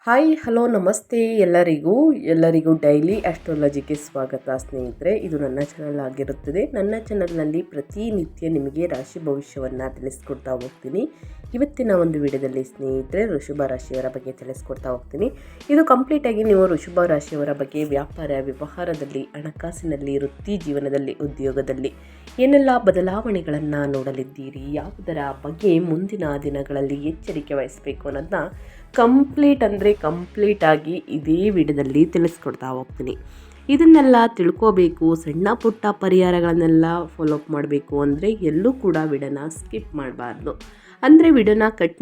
Hi hello ನಮಸ್ತೆ ಎಲ್ಲರಿಗೂ daily ಆಸ್ಟ್ರಾಲಜಿಗೆ ಸ್ವಾಗತ ಸ್ನೇಹಿತರೆ. ಇದು ನನ್ನ ಚಾನಲ್ ಆಗಿರುತ್ತದೆ. ನನ್ನ ಚಾನಲ್ನಲ್ಲಿ ಪ್ರತಿನಿತ್ಯ ನಿಮಗೆ ರಾಶಿ ಭವಿಷ್ಯವನ್ನು ತಿಳಿಸ್ಕೊಡ್ತಾ ಹೋಗ್ತೀನಿ. ಇವತ್ತಿನ ಒಂದು ವಿಡಿಯೋದಲ್ಲಿ ಸ್ನೇಹಿತರೆ ವೃಷಭ ರಾಶಿಯವರ ಬಗ್ಗೆ ತಿಳಿಸ್ಕೊಡ್ತಾ ಹೋಗ್ತೀನಿ. ಇದು ಕಂಪ್ಲೀಟಾಗಿ ನೀವು ವೃಷಭ ರಾಶಿಯವರ ಬಗ್ಗೆ ವ್ಯಾಪಾರ ವ್ಯವಹಾರದಲ್ಲಿ, ಹಣಕಾಸಿನಲ್ಲಿ, ವೃತ್ತಿ ಜೀವನದಲ್ಲಿ, ಉದ್ಯೋಗದಲ್ಲಿ ಏನೆಲ್ಲ ಬದಲಾವಣೆಗಳನ್ನು ನೋಡಲಿದ್ದೀರಿ, ಯಾವುದರ ಬಗ್ಗೆ ಮುಂದಿನ ದಿನಗಳಲ್ಲಿ ಎಚ್ಚರಿಕೆ ವಹಿಸಬೇಕು ಅನ್ನೋದನ್ನ ಕಂಪ್ಲೀಟ್ ಆಗಿ ಇದೇ ವಿಡಿಯೋದಲ್ಲಿ ತಿಳಿಸ್ಕೊಡ್ತಾ ಹೋಗ್ತೀನಿ. ಇದನ್ನೆಲ್ಲ ತಿಳ್ಕೋಬೇಕು, ಸಣ್ಣ ಪುಟ್ಟ ಪರಿಹಾರಗಳನ್ನೆಲ್ಲ ಫಾಲೋಅಪ್ ಮಾಡಬೇಕು ಅಂದರೆ ಎಲ್ಲೂ ಕೂಡ ವಿಡಿಯೋನ ಸ್ಕಿಪ್ ಮಾಡಬಾರ್ದು. ಅಂದರೆ ವಿಡಿಯೋನ ಕಟ್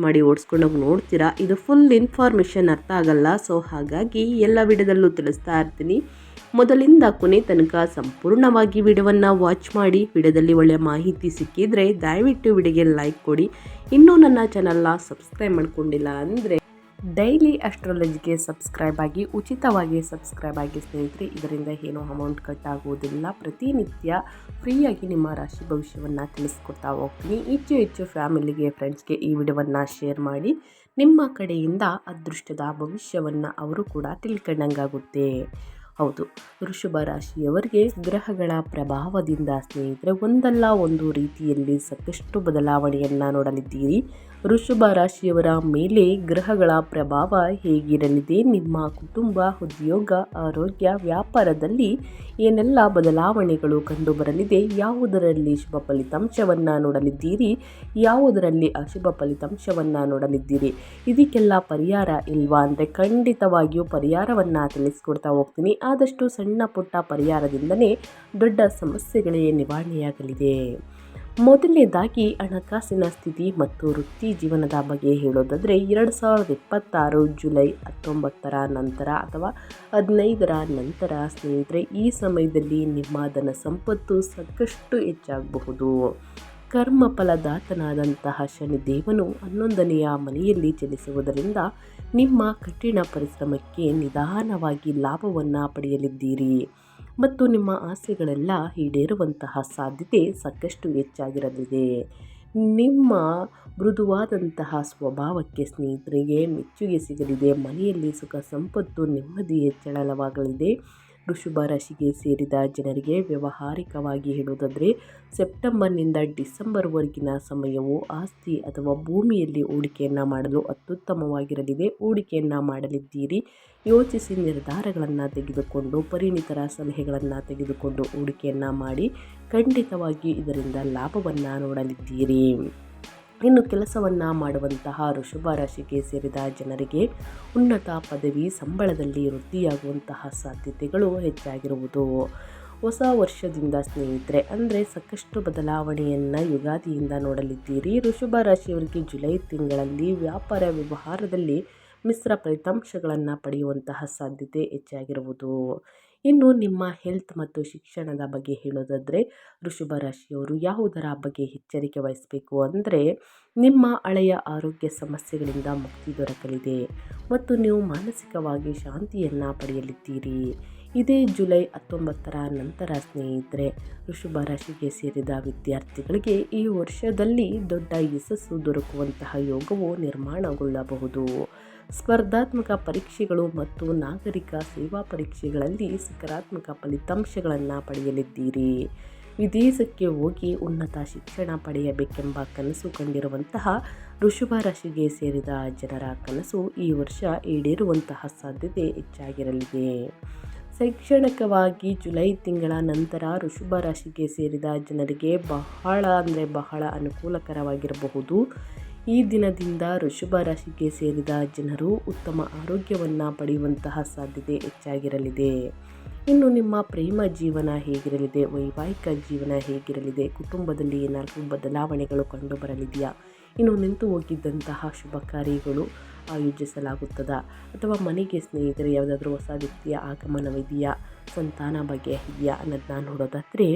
ಮಾಡಿ ಓಡಿಸ್ಕೊಂಡೋಗಿ ನೋಡ್ತೀರಾ, ಇದು ಫುಲ್ ಇನ್ಫಾರ್ಮೇಷನ್ ಅರ್ಥ ಆಗಲ್ಲ. ಸೊ ಹಾಗಾಗಿ ಎಲ್ಲ ವಿಡಿಯೋದಲ್ಲೂ ತಿಳಿಸ್ತಾ ಇರ್ತೀನಿ. ಮೊದಲಿಂದ ಕೊನೆ ತನಕ ಸಂಪೂರ್ಣವಾಗಿ ವಿಡಿಯೋವನ್ನು ವಾಚ್ ಮಾಡಿ. ವಿಡಿಯೋದಲ್ಲಿ ಒಳ್ಳೆಯ ಮಾಹಿತಿ ಸಿಕ್ಕಿದರೆ ದಯವಿಟ್ಟು ವಿಡಿಯೋಗೆ ಲೈಕ್ ಕೊಡಿ. ಇನ್ನೂ ನನ್ನ ಚಾನಲ್ನ ಸಬ್ಸ್ಕ್ರೈಬ್ ಮಾಡ್ಕೊಂಡಿಲ್ಲ ಅಂದರೆ ಡೈಲಿ ಆಸ್ಟ್ರಾಲಜಿಗೆ ಉಚಿತವಾಗಿ ಸಬ್ಸ್ಕ್ರೈಬ್ ಆಗಿ ಸ್ನೇಹಿತರೆ. ಇದರಿಂದ ಏನೋ ಅಮೌಂಟ್ ಕಟ್ ಆಗುವುದಿಲ್ಲ. ಪ್ರತಿನಿತ್ಯ ಫ್ರೀಯಾಗಿ ನಿಮ್ಮ ರಾಶಿ ಭವಿಷ್ಯವನ್ನು ತಿಳಿಸ್ಕೊಡ್ತಾ ಹೋಗ್ತೀನಿ. ಹೆಚ್ಚು ಫ್ಯಾಮಿಲಿಗೆ, ಫ್ರೆಂಡ್ಸ್ಗೆ ಈ ವಿಡಿಯೋವನ್ನು ಶೇರ್ ಮಾಡಿ. ನಿಮ್ಮ ಕಡೆಯಿಂದ ಅದೃಷ್ಟದ ಭವಿಷ್ಯವನ್ನು ಅವರು ಕೂಡ ತಿಳ್ಕೊಂಡಂಗಾಗುತ್ತೆ. ಹೌದು, ವೃಷಭ ರಾಶಿಯವರಿಗೆ ಗ್ರಹಗಳ ಪ್ರಭಾವದಿಂದ ಸ್ನೇಹಿತರೆ ಒಂದಲ್ಲ ಒಂದು ರೀತಿಯಲ್ಲಿ ಸಾಕಷ್ಟು ಬದಲಾವಣೆಯನ್ನು ನೋಡಲಿದ್ದೀರಿ. ವೃಷಭ ರಾಶಿಯವರ ಮೇಲೆ ಗ್ರಹಗಳ ಪ್ರಭಾವ ಹೇಗಿರಲಿದೆ, ನಿಮ್ಮ ಕುಟುಂಬ, ಉದ್ಯೋಗ, ಆರೋಗ್ಯ, ವ್ಯಾಪಾರದಲ್ಲಿ ಏನೆಲ್ಲ ಬದಲಾವಣೆಗಳು ಕಂಡುಬರಲಿದೆ, ಯಾವುದರಲ್ಲಿ ಶುಭ ಫಲಿತಾಂಶವನ್ನು ನೋಡಲಿದ್ದೀರಿ, ಯಾವುದರಲ್ಲಿ ಅಶುಭ ಫಲಿತಾಂಶವನ್ನು ನೋಡಲಿದ್ದೀರಿ, ಇದಕ್ಕೆಲ್ಲ ಪರಿಹಾರ ಇಲ್ವಾ ಅಂದರೆ ಖಂಡಿತವಾಗಿಯೂ ಪರಿಹಾರವನ್ನು ತಿಳಿಸ್ಕೊಡ್ತಾ ಹೋಗ್ತೀನಿ. ಆದಷ್ಟು ಸಣ್ಣ ಪುಟ್ಟ ಪರಿಹಾರದಿಂದಲೇ ದೊಡ್ಡ ಸಮಸ್ಯೆಗಳೇ ನಿವಾರಣೆಯಾಗಲಿದೆ. ಮೊದಲನೇದಾಗಿ ಹಣಕಾಸಿನ ಸ್ಥಿತಿ ಮತ್ತು ವೃತ್ತಿ ಜೀವನದ ಬಗ್ಗೆ ಹೇಳೋದಾದರೆ 2026 ಜುಲೈ 19ರ ನಂತರ ಅಥವಾ 15ರ ನಂತರ ಸ್ನೇಹಿತರೆ ಈ ಸಮಯದಲ್ಲಿ ನಿಮ್ಮ ಧನ ಸಂಪತ್ತು ಸಾಕಷ್ಟು ಹೆಚ್ಚಾಗಬಹುದು. ಕರ್ಮಫಲದಾತನಾದಂತಹ ಶನಿದೇವನು 11ನೆಯ ಮನೆಯಲ್ಲಿ ಚಲಿಸುವುದರಿಂದ ನಿಮ್ಮ ಕಠಿಣ ಪರಿಶ್ರಮಕ್ಕೆ ನಿಧಾನವಾಗಿ ಲಾಭವನ್ನು ಪಡೆಯಲಿದ್ದೀರಿ ಮತ್ತು ನಿಮ್ಮ ಆಸೆಗಳೆಲ್ಲ ಈಡೇರುವಂತಹ ಸಾಧ್ಯತೆ ಸಾಕಷ್ಟು ಹೆಚ್ಚಾಗಿರಲಿದೆ. ನಿಮ್ಮ ಮೃದುವಾದಂತಹ ಸ್ವಭಾವಕ್ಕೆ ಸ್ನೇಹಿತರಿಗೆ ಮೆಚ್ಚುಗೆ ಸಿಗಲಿದೆ. ಮನೆಯಲ್ಲಿ ಸುಖ ಸಂಪತ್ತು ನೆಮ್ಮದಿ ಹೆಚ್ಚಳವಾಗಲಿದೆ. ವೃಷಭ ರಾಶಿಗೆ ಸೇರಿದ ಜನರಿಗೆ ವ್ಯಾವಹಾರಿಕವಾಗಿ ಹೇಳುವುದಾದರೆ ಸೆಪ್ಟೆಂಬರ್ನಿಂದ ಡಿಸೆಂಬರ್ವರೆಗಿನ ಸಮಯವು ಆಸ್ತಿ ಅಥವಾ ಭೂಮಿಯಲ್ಲಿ ಹೂಡಿಕೆಯನ್ನು ಮಾಡಲು ಅತ್ಯುತ್ತಮವಾಗಿರಲಿದೆ. ಹೂಡಿಕೆಯನ್ನು ಮಾಡಲಿದ್ದೀರಿ. ಯೋಚಿಸಿ ನಿರ್ಧಾರಗಳನ್ನು ತೆಗೆದುಕೊಂಡು ಪರಿಣಿತರ ಸಲಹೆಗಳನ್ನು ತೆಗೆದುಕೊಂಡು ಹೂಡಿಕೆಯನ್ನು ಮಾಡಿ. ಖಂಡಿತವಾಗಿ ಇದರಿಂದ ಲಾಭವನ್ನು ನೋಡಲಿದ್ದೀರಿ. ಇನ್ನು ಕೆಲಸವನ್ನು ಮಾಡುವಂತಹ ವೃಷಭ ರಾಶಿಗೆ ಸೇರಿದ ಜನರಿಗೆ ಉನ್ನತ ಪದವಿ, ಸಂಬಳದಲ್ಲಿ ವೃದ್ಧಿಯಾಗುವಂತಹ ಸಾಧ್ಯತೆಗಳು ಹೆಚ್ಚಾಗಿರುವುದು. ಹೊಸ ವರ್ಷದಿಂದ ಸ್ನೇಹಿತರೆ ಅಂದರೆ ಸಾಕಷ್ಟು ಬದಲಾವಣೆಯನ್ನು ಯುಗಾದಿಯಿಂದ ನೋಡಲಿದ್ದೀರಿ. ವೃಷಭ ರಾಶಿಯವರಿಗೆ ಜುಲೈ ತಿಂಗಳಲ್ಲಿ ವ್ಯಾಪಾರ ವ್ಯವಹಾರದಲ್ಲಿ ಮಿಶ್ರ ಫಲಿತಾಂಶಗಳನ್ನು ಪಡೆಯುವಂತಹ ಸಾಧ್ಯತೆ ಹೆಚ್ಚಾಗಿರುವುದು. ಇನ್ನು ನಿಮ್ಮ ಹೆಲ್ತ್ ಮತ್ತು ಶಿಕ್ಷಣದ ಬಗ್ಗೆ ಹೇಳೋದಾದರೆ ವೃಷಭ ರಾಶಿಯವರು ಯಾವುದರ ಬಗ್ಗೆ ಎಚ್ಚರಿಕೆ ವಹಿಸಬೇಕು ಅಂದರೆ ನಿಮ್ಮ ಹಳೆಯ ಆರೋಗ್ಯ ಸಮಸ್ಯೆಗಳಿಂದ ಮುಕ್ತಿ ದೊರಕಲಿದೆ ಮತ್ತು ನೀವು ಮಾನಸಿಕವಾಗಿ ಶಾಂತಿಯನ್ನು ಪಡೆಯಲಿದ್ದೀರಿ. ಇದೇ ಜುಲೈ 19ರ ನಂತರ ಸ್ನೇಹಿತರೆ ವೃಷಭ ರಾಶಿಗೆ ಸೇರಿದ ವಿದ್ಯಾರ್ಥಿಗಳಿಗೆ ಈ ವರ್ಷದಲ್ಲಿ ದೊಡ್ಡ ಯಶಸ್ಸು ದೊರಕುವಂತಹ ಯೋಗವು ನಿರ್ಮಾಣಗೊಳ್ಳಬಹುದು. ಸ್ಪರ್ಧಾತ್ಮಕ ಪರೀಕ್ಷೆಗಳು ಮತ್ತು ನಾಗರಿಕ ಸೇವಾ ಪರೀಕ್ಷೆಗಳಲ್ಲಿ ಸಕಾರಾತ್ಮಕ ಫಲಿತಾಂಶಗಳನ್ನು ಪಡೆಯಲಿದ್ದೀರಿ. ವಿದೇಶಕ್ಕೆ ಹೋಗಿ ಉನ್ನತ ಶಿಕ್ಷಣ ಪಡೆಯಬೇಕೆಂಬ ಕನಸು ಕಂಡಿರುವಂತಹ ವೃಷಭ ರಾಶಿಗೆ ಸೇರಿದ ಜನರ ಕನಸು ಈ ವರ್ಷ ಈಡೇರುವಂತಹ ಸಾಧ್ಯತೆ ಹೆಚ್ಚಾಗಿರಲಿದೆ. ಶೈಕ್ಷಣಿಕವಾಗಿ ಜುಲೈ ತಿಂಗಳ ನಂತರ ವೃಷಭ ರಾಶಿಗೆ ಸೇರಿದ ಜನರಿಗೆ ಬಹಳ ಅನುಕೂಲಕರವಾಗಿರಬಹುದು. ಈ ದಿನದಿಂದ ವೃಷಭ ರಾಶಿಗೆ ಸೇರಿದ ಜನರು ಉತ್ತಮ ಆರೋಗ್ಯವನ್ನು ಪಡೆಯುವಂತಹ ಸಾಧ್ಯತೆ ಹೆಚ್ಚಾಗಿರಲಿದೆ. ಇನ್ನು ನಿಮ್ಮ ಪ್ರೇಮ ಜೀವನ ಹೇಗಿರಲಿದೆ, ವೈವಾಹಿಕ ಜೀವನ ಹೇಗಿರಲಿದೆ, ಕುಟುಂಬದಲ್ಲಿ ಏನಾದರೂ ಬದಲಾವಣೆಗಳು ಕಂಡುಬರಲಿದೆಯಾ, ಇನ್ನು ನಿಂತು ಹೋಗಿದ್ದಂತಹ ಶುಭ ಕಾರ್ಯಗಳು ಆಯೋಜಿಸಲಾಗುತ್ತದಾ ಅಥವಾ ಮನೆಗೆ ಸ್ನೇಹಿತರೆ ಯಾವುದಾದ್ರೂ ಹೊಸ ವ್ಯಕ್ತಿಯ ಆಗಮನವಿದೆಯಾ, ಸಂತಾನ ಬಗ್ಗೆ ಇದೆಯಾ ಅನ್ನೋದನ್ನ ನೋಡೋದಾದರೆ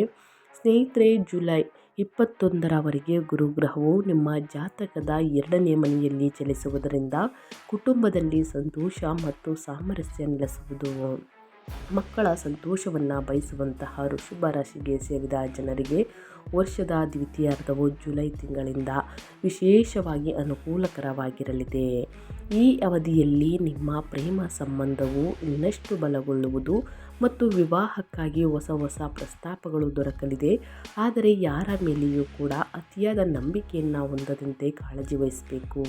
ಸ್ನೇಹಿತರೆ ಜುಲೈ 21ರವರೆಗೆ ಗುರುಗ್ರಹವು ನಿಮ್ಮ ಜಾತಕದ 2ನೇ ಮನೆಯಲ್ಲಿ ಚಲಿಸುವುದರಿಂದ ಕುಟುಂಬದಲ್ಲಿ ಸಂತೋಷ ಮತ್ತು ಸಾಮರಸ್ಯ ನೆಲೆಸುವುದು. ಮಕ್ಕಳ ಸಂತೋಷವನ್ನು ಬಯಸುವಂತಹ ವೃಷಭ ರಾಶಿಗೆ ಸೇರಿದ ಜನರಿಗೆ ವರ್ಷದ ದ್ವಿತೀಯಾರ್ಧವು ಜುಲೈ ತಿಂಗಳಿಂದ ವಿಶೇಷವಾಗಿ ಅನುಕೂಲಕರವಾಗಿರಲಿದೆ. ಈ ಅವಧಿಯಲ್ಲಿ ನಿಮ್ಮ ಪ್ರೇಮ ಸಂಬಂಧವು ಇನ್ನಷ್ಟು ಬಲಗೊಳ್ಳುವುದು ಮತ್ತು ವಿವಾಹಕ್ಕಾಗಿ ಹೊಸ ಪ್ರಸ್ತಾಪಗಳು ದೊರಕಲಿದೆ. ಆದರೆ ಯಾರ ಮೇಲೆಯೂ ಕೂಡ ಅತಿಯಾದ ನಂಬಿಕೆಯನ್ನು ಹೊಂದದಂತೆ ಕಾಳಜಿ ವಹಿಸಬೇಕು.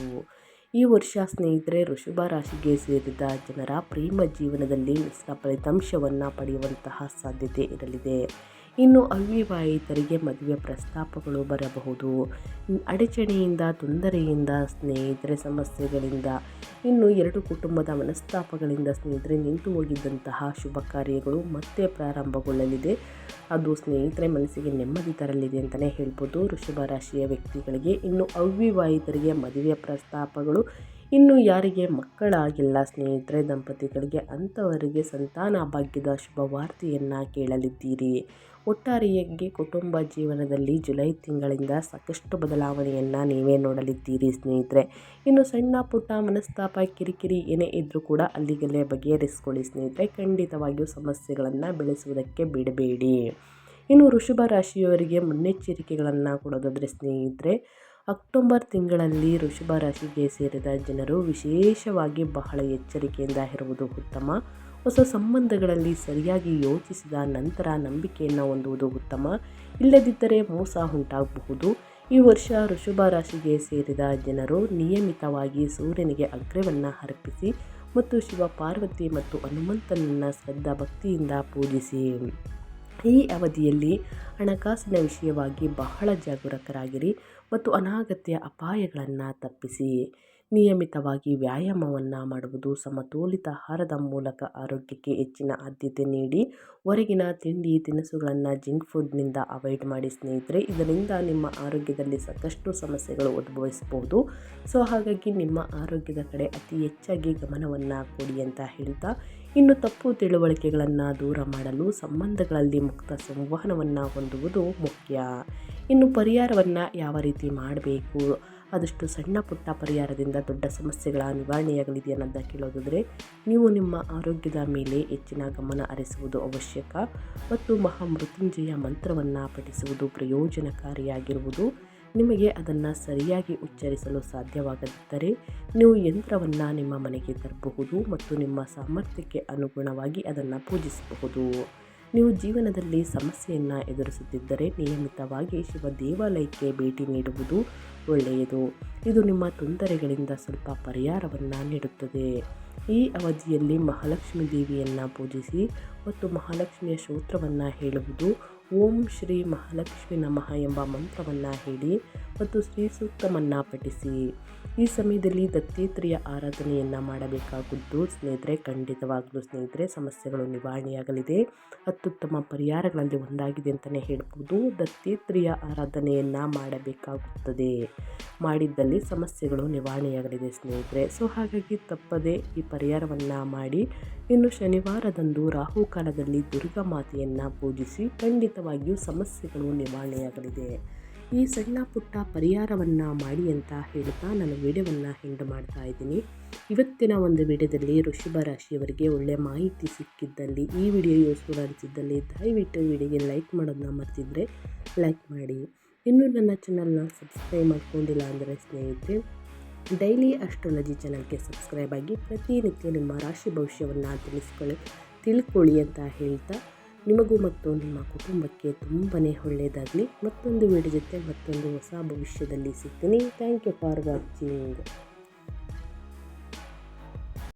ಈ ವರ್ಷ ಸ್ನೇಹಿತರೆ, ವೃಷಭ ರಾಶಿಗೆ ಸೇರಿದ ಜನರ ಪ್ರೇಮ ಜೀವನದಲ್ಲಿ ಮಿಶ್ರ ಫಲಿತಾಂಶವನ್ನು ಪಡೆಯುವಂತಹ ಸಾಧ್ಯತೆ ಇರಲಿದೆ. ಇನ್ನು ಅವಿವಾಹಿತರಿಗೆ ಮದುವೆ ಪ್ರಸ್ತಾಪಗಳು ಬರಬಹುದು. ಅಡಚಣೆಯಿಂದ, ತೊಂದರೆಯಿಂದ, ಸ್ನೇಹಿತರೆ ಸಮಸ್ಯೆಗಳಿಂದ, ಇನ್ನು ಎರಡು ಕುಟುಂಬದ ಮನಸ್ತಾಪಗಳಿಂದ ಸ್ನೇಹಿತರೆ ನಿಂತು ಹೋಗಿದ್ದಂತಹ ಶುಭ ಕಾರ್ಯಗಳು ಮತ್ತೆ ಪ್ರಾರಂಭಗೊಳ್ಳಲಿದೆ. ಅದು ಸ್ನೇಹಿತರೆ ಮನಸ್ಸಿಗೆ ನೆಮ್ಮದಿ ತರಲಿದೆ ಅಂತಲೇ ಹೇಳ್ಬೋದು ವೃಷಭ ರಾಶಿಯ ವ್ಯಕ್ತಿಗಳಿಗೆ. ಇನ್ನು ಅವಿವಾಹಿತರಿಗೆ ಮದುವೆ ಪ್ರಸ್ತಾಪಗಳು, ಇನ್ನು ಯಾರಿಗೆ ಮಕ್ಕಳಾಗಿಲ್ಲ ಸ್ನೇಹಿತರೆ ದಂಪತಿಗಳಿಗೆ, ಅಂಥವರಿಗೆ ಸಂತಾನ ಭಾಗ್ಯದ ಶುಭವಾರ್ತೆಯನ್ನು ಕೇಳಲಿದ್ದೀರಿ. ಒಟ್ಟಾರೆಯಾಗಿ ಕುಟುಂಬ ಜೀವನದಲ್ಲಿ ಜುಲೈ ತಿಂಗಳಿಂದ ಸಾಕಷ್ಟು ಬದಲಾವಣೆಯನ್ನು ನೀವೇ ನೋಡಲಿದ್ದೀರಿ ಸ್ನೇಹಿತರೆ. ಇನ್ನು ಸಣ್ಣ ಪುಟ್ಟ ಮನಸ್ತಾಪ, ಕಿರಿಕಿರಿ ಏನೇ ಇದ್ದರೂ ಕೂಡ ಅಲ್ಲಿಗಲ್ಲೇ ಬಗೆಹರಿಸ್ಕೊಳ್ಳಿ ಸ್ನೇಹಿತರೆ. ಖಂಡಿತವಾಗಿಯೂ ಸಮಸ್ಯೆಗಳನ್ನು ಬೆಳೆಸುವುದಕ್ಕೆ ಬಿಡಬೇಡಿ. ಇನ್ನು ವೃಷಭ ರಾಶಿಯವರಿಗೆ ಮುನ್ನೆಚ್ಚರಿಕೆಗಳನ್ನು ಕೊಡೋದಾದರೆ ಸ್ನೇಹಿತರೆ, ಅಕ್ಟೋಬರ್ ತಿಂಗಳಲ್ಲಿ ವೃಷಭ ರಾಶಿಗೆ ಸೇರಿದ ಜನರು ವಿಶೇಷವಾಗಿ ಬಹಳ ಎಚ್ಚರಿಕೆಯಿಂದ ಇರುವುದು ಉತ್ತಮ. ಹೊಸ ಸಂಬಂಧಗಳಲ್ಲಿ ಸರಿಯಾಗಿ ಯೋಚಿಸಿದ ನಂತರ ನಂಬಿಕೆಯನ್ನು ಹೊಂದುವುದು ಉತ್ತಮ. ಇಲ್ಲದಿದ್ದರೆ ಮೋಸ ಉಂಟಾಗಬಹುದು. ಈ ವರ್ಷ ವೃಷಭ ರಾಶಿಗೆ ಸೇರಿದ ಜನರು ನಿಯಮಿತವಾಗಿ ಸೂರ್ಯನಿಗೆ ಅರ್ಘ್ಯವನ್ನು ಅರ್ಪಿಸಿ ಮತ್ತು ಶಿವ, ಪಾರ್ವತಿ ಮತ್ತು ಹನುಮಂತನನ್ನು ಶ್ರದ್ಧಾ ಭಕ್ತಿಯಿಂದ ಪೂಜಿಸಿ. ಈ ಅವಧಿಯಲ್ಲಿ ಹಣಕಾಸಿನ ವಿಷಯವಾಗಿ ಬಹಳ ಜಾಗರೂಕರಾಗಿರಿ ಮತ್ತು ಅನಗತ್ಯ ಅಪಾಯಗಳನ್ನು ತಪ್ಪಿಸಿ. ನಿಯಮಿತವಾಗಿ ವ್ಯಾಯಾಮವನ್ನು ಮಾಡುವುದು, ಸಮತೋಲಿತ ಆಹಾರದ ಮೂಲಕ ಆರೋಗ್ಯಕ್ಕೆ ಹೆಚ್ಚಿನ ಆದ್ಯತೆ ನೀಡಿ. ಹೊರಗಿನ ತಿಂಡಿ ತಿನಿಸುಗಳನ್ನು, ಜಂಕ್ ಫುಡ್ನಿಂದ ಅವಾಯ್ಡ್ ಮಾಡಿ ಸ್ನೇಹಿತರೆ. ಇದರಿಂದ ನಿಮ್ಮ ಆರೋಗ್ಯದಲ್ಲಿ ಸಾಕಷ್ಟು ಸಮಸ್ಯೆಗಳು ಉದ್ಭವಿಸಬಹುದು. ಸೊ ಹಾಗಾಗಿ ನಿಮ್ಮ ಆರೋಗ್ಯದ ಕಡೆ ಅತಿ ಹೆಚ್ಚಾಗಿ ಗಮನವನ್ನು ಕೊಡಿ ಅಂತ ಹೇಳ್ತಾ, ಇನ್ನು ತಪ್ಪು ತಿಳುವಳಿಕೆಗಳನ್ನು ದೂರ ಮಾಡಲು ಸಂಬಂಧಗಳಲ್ಲಿ ಮುಕ್ತ ಸಂವಹನವನ್ನು ಹೊಂದುವುದು ಮುಖ್ಯ. ಇನ್ನು ಪರಿಹಾರವನ್ನು ಯಾವ ರೀತಿ ಮಾಡಬೇಕು, ಆದಷ್ಟು ಸಣ್ಣ ಪುಟ್ಟ ಪರಿಹಾರದಿಂದ ದೊಡ್ಡ ಸಮಸ್ಯೆಗಳ ನಿವಾರಣೆಯಾಗಲಿದೆ ಅನ್ನೋದನ್ನ ಕೇಳೋದಾದರೆ, ನೀವು ನಿಮ್ಮ ಆರೋಗ್ಯದ ಮೇಲೆ ಹೆಚ್ಚಿನ ಗಮನ ಹರಿಸುವುದು ಅವಶ್ಯಕ ಮತ್ತು ಮಹಾಮೃತ್ಯುಂಜಯ ಮಂತ್ರವನ್ನು ಪಠಿಸುವುದು ಪ್ರಯೋಜನಕಾರಿಯಾಗಿರುವುದು. ನಿಮಗೆ ಅದನ್ನು ಸರಿಯಾಗಿ ಉಚ್ಚರಿಸಲು ಸಾಧ್ಯವಾಗದಿದ್ದರೆ ನೀವು ಯಂತ್ರವನ್ನು ನಿಮ್ಮ ಮನೆಗೆ ತರಬಹುದು ಮತ್ತು ನಿಮ್ಮ ಸಾಮರ್ಥ್ಯಕ್ಕೆ ಅನುಗುಣವಾಗಿ ಅದನ್ನು ಪೂಜಿಸಬಹುದು. ನೀವು ಜೀವನದಲ್ಲಿ ಸಮಸ್ಯೆಯನ್ನು ಎದುರಿಸುತ್ತಿದ್ದರೆ ನಿಯಮಿತವಾಗಿ ಶಿವ ದೇವಾಲಯಕ್ಕೆ ಭೇಟಿ ನೀಡುವುದು ಒಳ್ಳೆಯದು. ಇದು ನಿಮ್ಮ ತೊಂದರೆಗಳಿಂದ ಸ್ವಲ್ಪ ಪರಿಹಾರವನ್ನು ನೀಡುತ್ತದೆ. ಈ ಅವಧಿಯಲ್ಲಿ ಮಹಾಲಕ್ಷ್ಮೀ ದೇವಿಯನ್ನು ಪೂಜಿಸಿ ಮತ್ತು ಮಹಾಲಕ್ಷ್ಮಿಯ ಸ್ತೋತ್ರವನ್ನು ಹೇಳುವುದು. ಓಂ ಶ್ರೀ ಮಹಾಲಕ್ಷ್ಮಿ ನಮಃ ಎಂಬ ಮಂತ್ರವನ್ನು ಹೇಳಿ ಮತ್ತು ಶ್ರೀ ಸೂಕ್ತವನ್ನು ಪಠಿಸಿ. ಈ ಸಮಯದಲ್ಲಿ ದತ್ತಾತ್ರೇಯ ಆರಾಧನೆಯನ್ನು ಮಾಡಬೇಕಾಗುವುದು ಸ್ನೇಹಿತರೆ. ಖಂಡಿತವಾಗಲೂ ಸ್ನೇಹಿತರೆ ಸಮಸ್ಯೆಗಳು ನಿವಾರಣೆಯಾಗಲಿದೆ. ಅತ್ಯುತ್ತಮ ಪರಿಹಾರಗಳಲ್ಲಿ ಒಂದಾಗಿದೆ ಅಂತಲೇ ಹೇಳ್ಬೋದು. ದತ್ತಾತ್ರೇಯ ಆರಾಧನೆಯನ್ನು ಮಾಡಬೇಕಾಗುತ್ತದೆ. ಮಾಡಿದ್ದಲ್ಲಿ ಸಮಸ್ಯೆಗಳು ನಿವಾರಣೆಯಾಗಲಿದೆ ಸ್ನೇಹಿತರೆ. ಸೊ ಹಾಗಾಗಿ ತಪ್ಪದೆ ಈ ಪರಿಹಾರವನ್ನು ಮಾಡಿ. ಇನ್ನು ಶನಿವಾರದಂದು ರಾಹುಕಾಲದಲ್ಲಿ ದುರ್ಗಾ ಮಾತೆಯನ್ನು ಪೂಜಿಸಿ. ಖಂಡಿತವಾಗಿಯೂ ಸಮಸ್ಯೆಗಳು ನಿವಾರಣೆಯಾಗಲಿದೆ. ಈ ಸಣ್ಣ ಪುಟ್ಟ ಪರಿಹಾರವನ್ನು ಮಾಡಿ ಅಂತ ಹೇಳ್ತಾ ನಾನು ವಿಡಿಯೋವನ್ನು ಎಂಡ್ ಮಾಡ್ತಾ ಇದ್ದೀನಿ. ಇವತ್ತಿನ ಒಂದು ವಿಡಿಯೋದಲ್ಲಿ ವೃಷಭ ರಾಶಿಯವರಿಗೆ ಒಳ್ಳೆಯ ಮಾಹಿತಿ ಸಿಕ್ಕಿದ್ದಲ್ಲಿ, ಈ ವಿಡಿಯೋ ಯೂಸ್ಫುಲ್ ಅನಿಸಿದ್ದಲ್ಲಿ ದಯವಿಟ್ಟು ವಿಡಿಯೋಗೆ ಲೈಕ್ ಮಾಡೋದನ್ನ ಮರ್ತಿದ್ರೆ ಲೈಕ್ ಮಾಡಿ. ಇನ್ನೂ ನನ್ನ ಚಾನಲ್ನ ಸಬ್ಸ್ಕ್ರೈಬ್ ಮಾಡ್ಕೊಂಡಿಲ್ಲ ಅಂದರೆ ಸ್ನೇಹಿತರೆ ಡೈಲಿ ಆಸ್ಟ್ರಾಲಜಿ ಚಾನಲ್ಗೆ ಸಬ್ಸ್ಕ್ರೈಬ್ ಆಗಿ ಪ್ರತಿನಿತ್ಯ ನಿಮ್ಮ ರಾಶಿ ಭವಿಷ್ಯವನ್ನು ತಿಳ್ಕೊಳ್ಳಿ ಅಂತ ಹೇಳ್ತಾ, ನಿಮಗೂ ಮತ್ತು ನಿಮ್ಮ ಕುಟುಂಬಕ್ಕೆ ತುಂಬಾ ಒಳ್ಳೆಯದಾಗಲಿ. ಮತ್ತೊಂದು ವಿಡಿಯೋ ಜೊತೆ ಮತ್ತೊಂದು ಹೊಸ ಭವಿಷ್ಯದಲ್ಲಿ ಸಿಗ್ತೀನಿ. Thank you for watching.